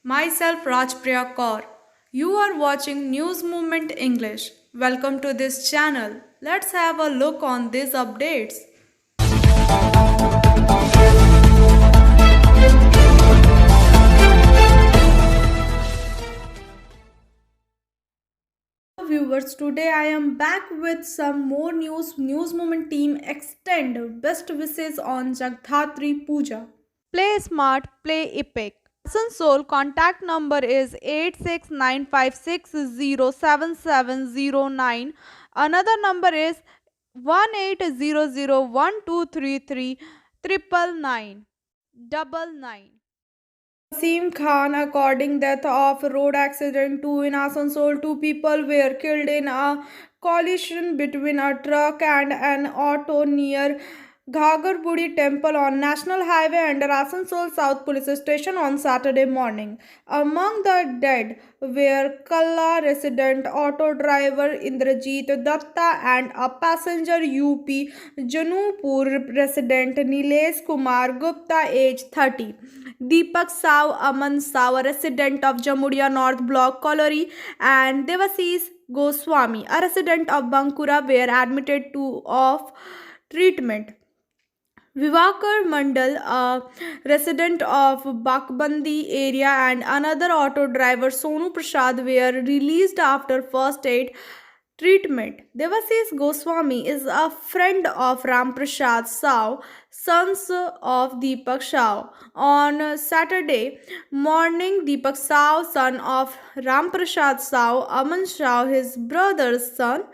Myself Rajpriya Kaur. You are watching News Movement English. Welcome to this channel. Let's have a look on these updates. Viewers, today I am back with some more news. News Movement team extend best wishes on Jagdhatri Puja. Play smart, play epic. Asansol contact number is 8695607709. Another number is 18001233 Wasim Khan, according death of road accident 2 in Asansol. Two people were killed in a collision between a truck and an auto near Ghagarbudi Temple on National Highway under Asansol South Police Station on Saturday morning. Among the dead were Kalla resident auto driver Indrajit Datta and a passenger UP Janupur resident Nilesh Kumar Gupta, age 30. Deepak Sav, Aman Sav, a resident of Jamuria North Block Colliery, and Devasis Goswami, a resident of Bankura, were admitted to of treatment. Vivakar Mandal, a resident of Bakbandi area, and another auto driver Sonu Prasad were released after first aid treatment. Devasis Goswami is a friend of Ram Prasad Sao, sons of Deepak Sao. On Saturday morning, Deepak Sao, son of Ram Prasad Sao, Aman Sao, his brother's son,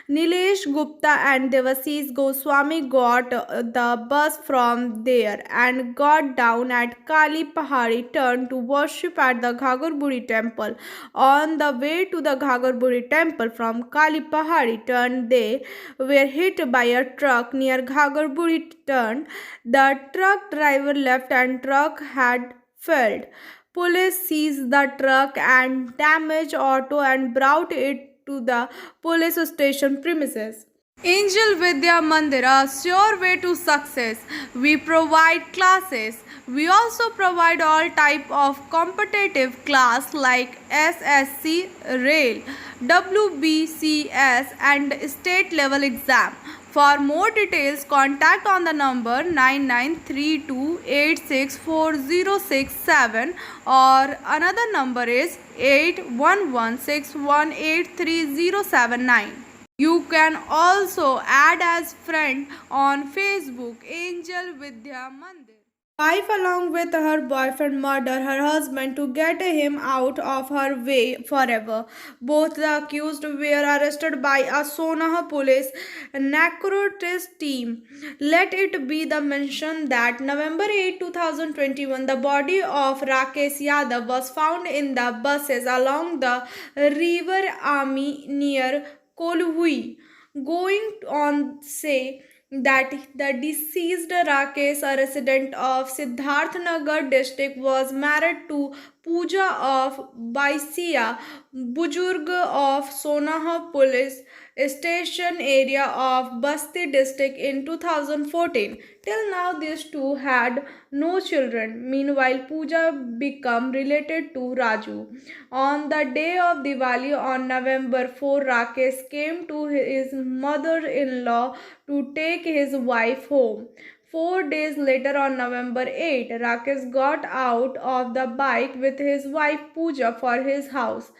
Nilesh Gupta and Devasis Goswami got the bus from there and got down at Kali Pahari, turned to worship at the Ghagarburi temple. On the way to the Ghagarburi temple from Kali Pahari turn, they were hit by a truck near Ghagarburi turn. The truck driver left and truck had failed. Police seized the truck and damaged auto and brought it to the police station premises. Angel Vidya Mandir, a sure way to success. We provide classes. We also provide all type of competitive class like SSC, Rail, WBCS and state level exam. For more details, contact on the number 9932864067 or another number is 8116183079. You can also add as friend on Facebook Angel Vidya Mandir. Wife, along with her boyfriend, murdered her husband to get him out of her way forever. Both the accused were arrested by a Sonah police narcotics team. Let it be the mention that November 8, 2021, the body of Rakesh Yadav was found in the buses along the river Ami near Kolhui. Going on say that the deceased Rakesh, a resident of Siddharthnagar district, was married to Pooja of Baisia, Bujurg of Sonah Police Station area of Basti district in 2014. Till now, these two had no children. Meanwhile, Pooja became related to Raju. On the day of Diwali on November 4, Rakesh came to his mother-in-law to take his wife home. 4 days later, on November 8, Rakesh got out of the bike with his wife Pooja for his house.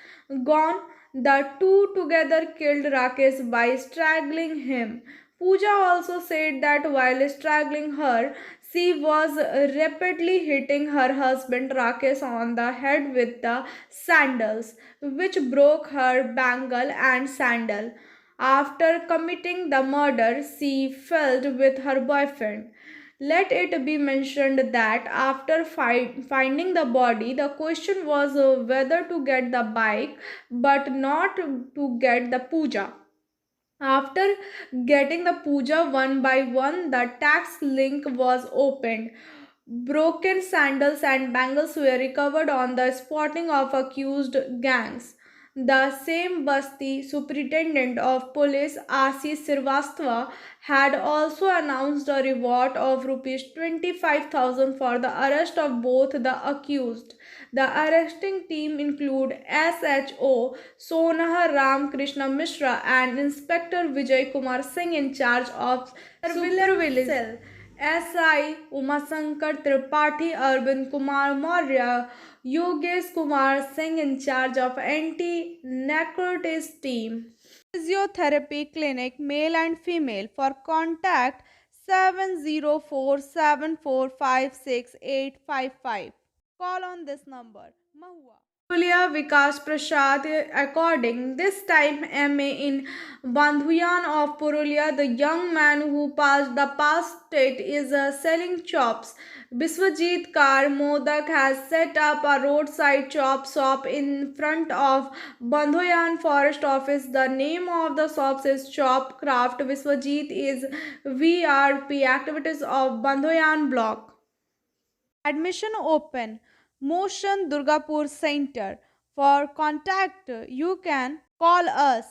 Gone, the two together killed Rakesh by strangling him. Pooja also said that while strangling her, she was repeatedly hitting her husband Rakesh on the head with the sandals, which broke her bangle and sandal. After committing the murder, she fled with her boyfriend. Let it be mentioned that after finding the body, the question was whether to get the bike but not to get the puja. After getting the puja one by one, the tax link was opened. Broken sandals and bangles were recovered on the spotting of accused gangs. The same Basti superintendent of police Ashish Srivastava had also announced a reward of rupees 25,000 for the arrest of both the accused. The arresting team include SHO Sonahar Ram Krishna Mishra and Inspector Vijay Kumar Singh in charge of surveillance cell. SI Umasankar Tripathi, Arvind Kumar Maurya, Yogesh Kumar Singh in charge of anti-narcotics team. Physiotherapy clinic, male and female. For contact 70474568855. Call on this number. Mahua. Purulia Vikas Prasad according this time MA in Bandhuyan of Purulia, the young man who passed the past state is selling chops. Biswajit Kar Modak has set up a roadside chop shop in front of Bandhoyan Forest Office. The name of the shop is Chop Craft. Biswajit is VRP activities of Bandhoyan block. Admission open. Motion Durgapur Center. For contact, you can call us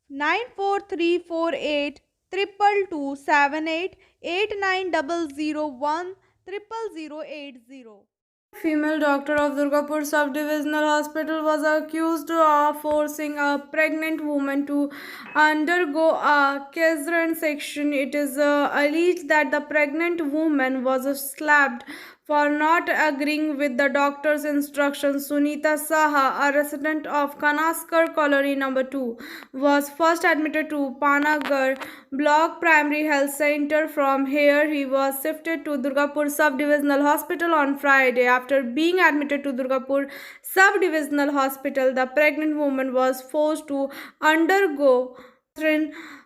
94348 22278 890001 00080. Female doctor of Durgapur Sub-Divisional Hospital was accused of forcing a pregnant woman to undergo a cesarean section. It is alleged that the pregnant woman was slapped for not agreeing with the doctor's instructions. Sunita Saha, a resident of Kanaskar Colony No. 2, was first admitted to Panagar Block Primary Health Center. From here, he was shifted to Durgapur Sub-Divisional Hospital on Friday. After being admitted to Durgapur Sub-Divisional Hospital, the pregnant woman was forced to undergo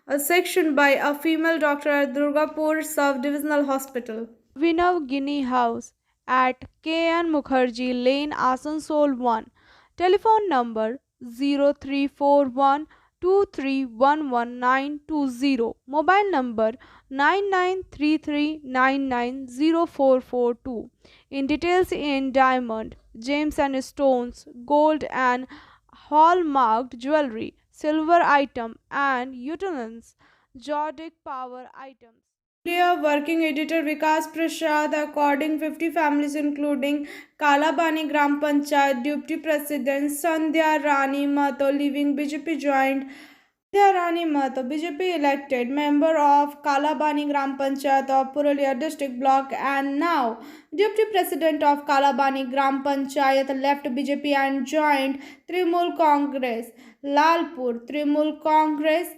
a section by a female doctor at Durgapur Sub-Divisional Hospital. Vinav Guinea House at KN Mukherjee Lane, Asansol 1. Telephone number 0341 2311920. Mobile number 9933990442. In details in diamond, gems and stones, gold and hallmarked jewelry, silver item and utensils, Jordic power items. Working editor Vikas Prasad according 50 families including Kalabani Gram Panchayat Deputy President Sandhya Rani Mato leaving BJP joined. Sandhya Rani Mato, BJP elected member of Kalabani Gram Panchayat of Purulia District Block and now Deputy President of Kalabani Gram Panchayat left BJP and joined Trinamool Congress. Lalpur Trinamool Congress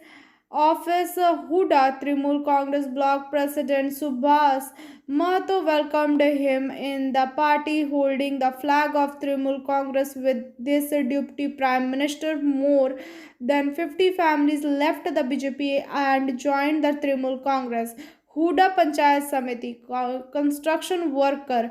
Office Huda. Trinamool Congress Block President Subhas Mato welcomed him in the party holding the flag of Trinamool Congress. With this Deputy Prime Minister, more than 50 families left the BJP and joined the Trinamool Congress. Huda Panchayat Samiti construction worker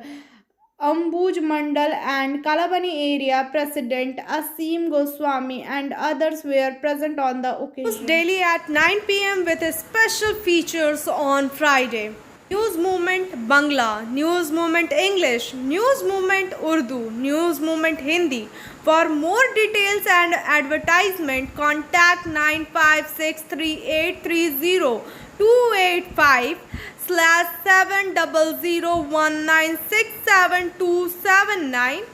Ambuj Mandal and Kalabani area President Asim Goswami and others were present on the occasion. Daily at 9 p.m. with special features on Friday. News Movement Bangla, News Movement English, News Movement Urdu, News Movement Hindi. For more details and advertisement, contact 9563830-285/700196727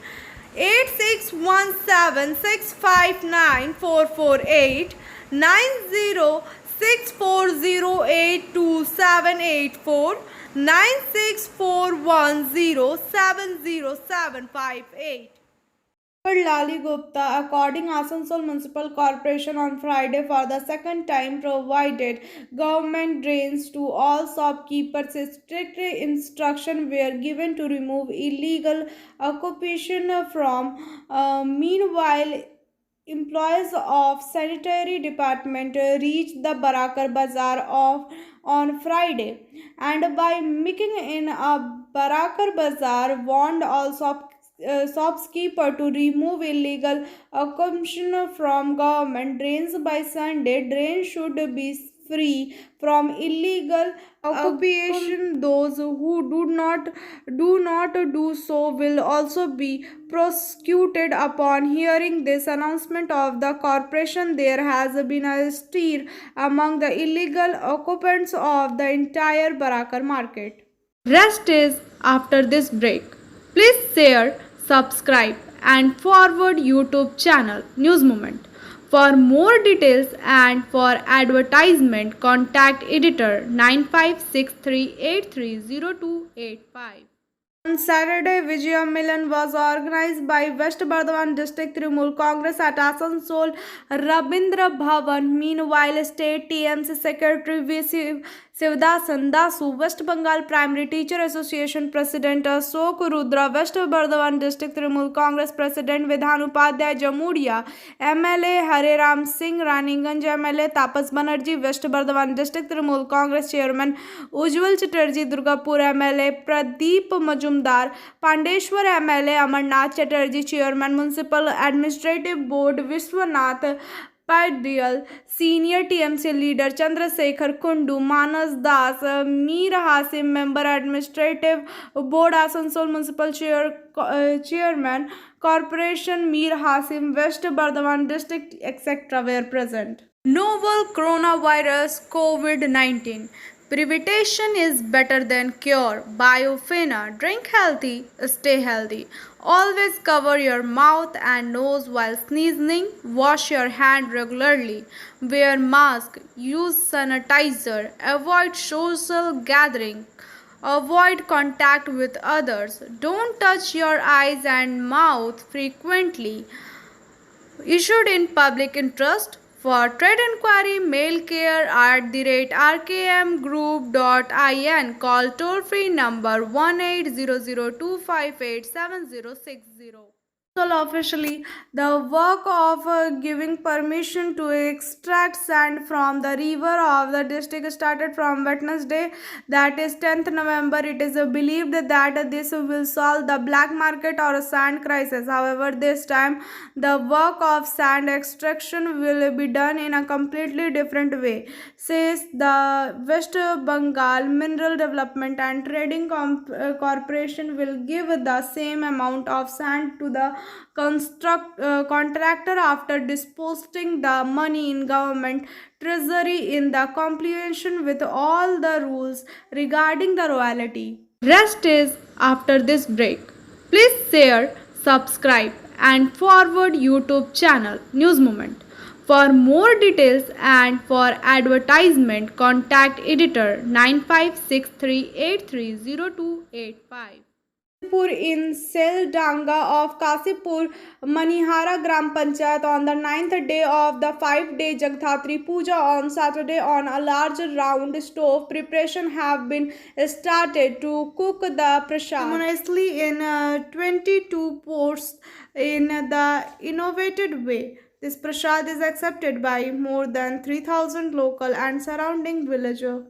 8617659448 9064082784 9641070758. Lali Gupta, according Asansol Municipal Corporation on Friday for the second time provided government drains to all shopkeepers. Strict instructions were given to remove illegal occupation from. Meanwhile, employees of sanitary department reached the Barakar Bazaar on Friday and by making in a Barakar Bazaar warned all shopkeeper to remove illegal occupation from government drains by Sunday. Drains should be free from illegal occupation. Those who do not do so will also be prosecuted. Upon hearing this announcement of the corporation, there has been a stir among the illegal occupants of the entire Barakar market. Rest is after this break. Please share, subscribe and Forward YouTube channel News Moment. For more details and for advertisement, contact editor 9563830285. On Saturday, Vijaya Milan was organized by West Bardhaman District Trinamool Congress at Asansol Rabindra Bhavan. Meanwhile, State TMC Secretary V. Sivadasan Dasu, West Bengal Primary Teacher Association President Ashok Rudra, West Bardhaman District Trinamool Congress President Vidhan Upadhyay Jamuria, MLA Hare Ram Singh Raniganj, MLA Tapas Banerjee, West Bardhaman District Trinamool Congress Chairman Ujjwal Chatterjee, Durgapur MLA Pradeep Majumdar, Pandeshwar MLA Amarnath Chatterjee, Chairman Municipal Administrative Board Vishwanath Padyal, Senior TMC Leader Chandrasekhar Kundu, Manas Das, Mir Hasim, Member Administrative Board Asansol Municipal Chairman Corporation Mir Hasim, West Bardhaman District, etc. were present. Novel coronavirus COVID-19. Prevention is better than cure. Biofina. Drink healthy, stay healthy. Always cover your mouth and nose while sneezing. Wash your hand regularly. Wear mask. Use sanitizer. Avoid social gathering. Avoid contact with others. Don't touch your eyes and mouth frequently. Issued in public interest. For trade inquiry, mail care@rkmgroup.in. Call toll free number 1800258760. Officially, the work of giving permission to extract sand from the river of the district started from Wednesday, that is 10th November. It is believed that this will solve the black market or sand crisis. However, this time the work of sand extraction will be done in a completely different way, says the West Bengal Mineral Development and Trading Corporation will give the same amount of sand to the contractor after disposing the money in government treasury in the compliance with all the rules regarding the royalty. Rest is after this break. Please share, subscribe and forward YouTube channel News Moment. For more details and for advertisement, contact editor 9563830285. In Seldanga of Kasipur, Manihara Gram Panchayat on the 9th day of the 5-day Jagathatri Puja on Saturday on a large round stove. Preparation have been started to cook the prasad simultaneously in 22 pots in the innovative way. This prasad is accepted by more than 3,000 local and surrounding villagers.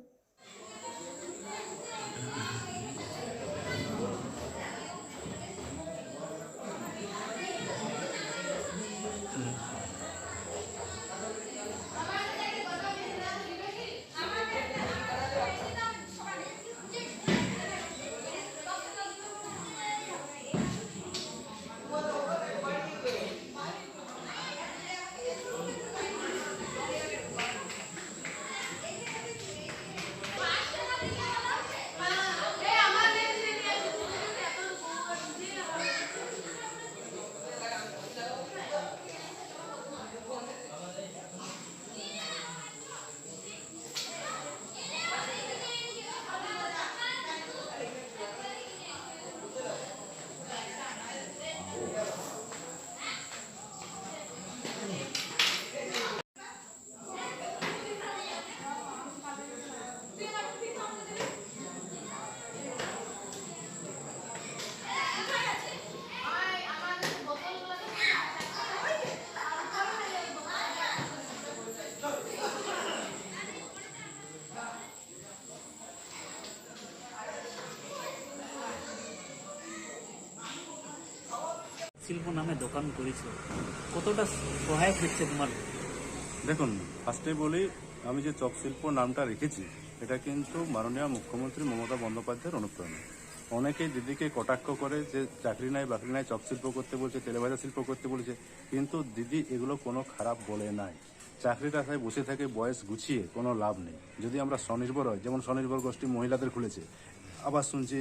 শিল্প নামে দোকান করেছো, কতটা সহায়ক হচ্ছে তোমার? দেখুন, ফার্স্টে বলি, আমি যে চক শিল্প নামটা রেখেছি এটা কিন্তু মাননীয় মুখ্যমন্ত্রী মমতা বন্দ্যোপাধ্যায়ের অনুপ্রেরণা। অনেকেই দিদিকে কটাক্ষ করে যে চাকরি নাই বাকরি নাই, চক শিল্প করতে বলছে, তেলেভাজা শিল্প করতে বলছে, কিন্তু দিদি এগুলো কোনো খারাপ বলে নাই। চাকরির আশায় বসে থেকে বয়স গুছিয়ে কোনো লাভ নেই। যদি আমরা স্বনির্ভর হয়, যেমন স্বনির্ভর গোষ্ঠী মহিলাদের খুলেছে, আবার শুনছি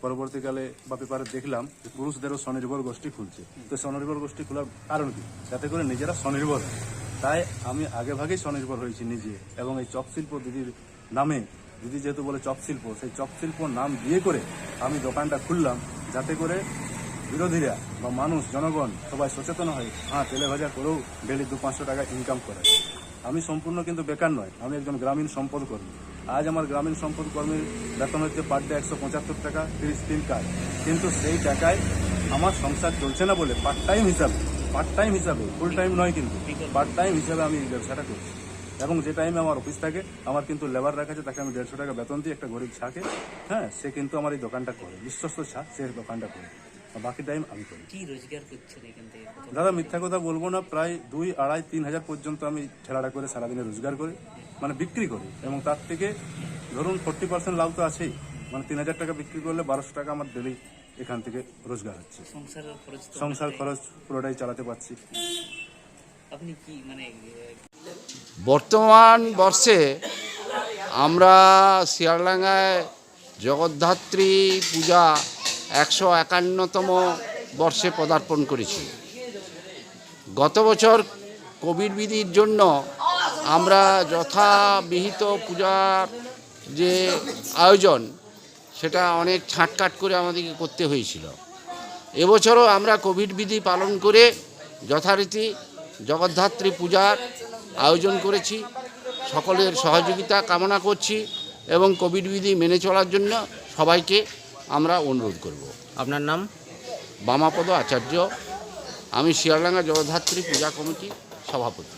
পরবর্তীকালে বা পেপারে দেখলাম যে পুরুষদেরও স্বনির্ভর গোষ্ঠী খুলছে। তো স্বনির্ভর গোষ্ঠী খোলার কারণ কি? যাতে করে নিজেরা স্বনির্ভর হয়। তাই আমি আগেভাগেই স্বনির্ভর হয়েছি নিজে, এবং এই চপ শিল্প দিদির নামে, দিদি যেহেতু বলে চপ শিল্প, সেই চপ শিল্প নাম দিয়ে করে আমি দোকানটা খুললাম, যাতে করে বিরোধীরা বা মানুষ, জনগণ সবাই সচেতন হয়, হ্যাঁ তেলে ভাজা করেও ডেলি 200-500 টাকা ইনকাম করে। আমি সম্পূর্ণ কিন্তু বেকার নয়, আমি একজন গ্রামীণ সম্পদ কর্মী। আজ আমার গ্রামীণ সম্পদ কর্মীর বেতন হচ্ছে পার ডে 175 টাকা, 30 দিন কাজ। কিন্তু সেই টাকায় আমার সংসার চলছে না বলে পার্ট টাইম হিসাবে ফুল টাইম নয়, কিন্তু পার্ট টাইম হিসাবে আমি এই ব্যবসাটা করছি। এবং যে টাইমে আমার অফিস থাকে, আমার কিন্তু লেবার রাখা আছে, তাকে আমি 150 টাকা বেতন দিই, একটা গরিব ছাকে, হ্যাঁ, সে কিন্তু আমার এই দোকানটা করে, বিশ্বস্ত ছা, সে দোকানটা করে, আর বাকি টাইম আমি করি। কি রোজগার করছেন এখান থেকে? দাদা মিথ্যা কথা বলবো না, প্রায় 2, 2.5, 3 হাজার পর্যন্ত আমি ঠেলাটা করে সারাদিনে রোজগার করি, মানে বিক্রি করি। এবং তার থেকে ধরুন 40% লাভ তো আছেই, মানে 3,000 টাকা বিক্রি করলে 1200 টাকা আমার ডেলি এখান থেকে রোজগার হচ্ছে। সংসার খরচ পুরোটাই চালাতে পারছি। আপনি কি মানে বর্তমান বর্ষে আমরা শিয়ালডাঙ্গায় জগদ্ধাত্রী পূজা 151তম বর্ষে পদার্পণ করেছি। গত বছর কোভিড বিধির জন্য আমরা যথাবিহিত পূজার যে আয়োজন, সেটা অনেক ছাঁটকাট করে আমাদেরকে করতে হয়েছিল। এবছরও আমরা কোভিড বিধি পালন করে যথারীতি জগদ্ধাত্রী পূজার আয়োজন করেছি। সকলের সহযোগিতা কামনা করছি এবং কোভিড বিধি মেনে চলার জন্য সবাইকে আমরা অনুরোধ করব। আপনার নাম? বামাপদ আচার্য, আমি শিয়ালডাঙ্গা জগদ্ধাত্রী পূজা কমিটির সভাপতি।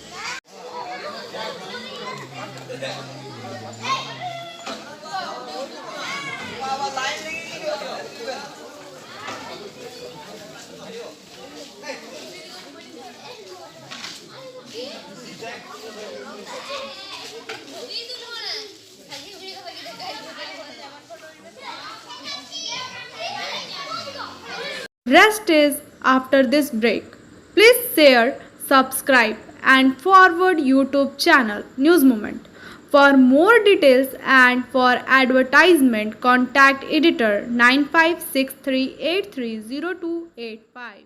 Rest is after this break. Please share, subscribe and forward YouTube channel News Moment. For more details and for advertisement, contact editor 9563830285.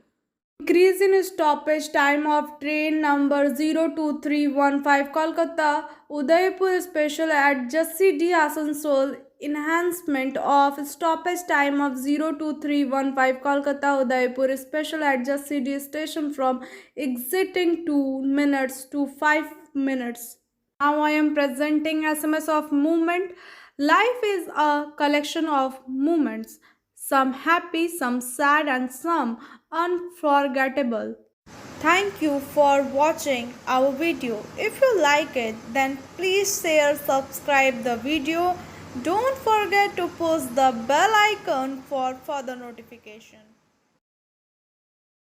Increase in stoppage time of train number 02315 Kolkata Udaipur special at Jassi D Asansol. Enhancement of stoppage time of 02315 Kolkata Udaipur special at Jassi D station from exiting 2 minutes to 5 minutes. Now I am presenting SMS of movement. Life is a collection of moments, some happy, some sad and some unforgettable. Thank you for watching our video. If you like it, then please share, subscribe the video. Don't forget to push the bell icon for further notification.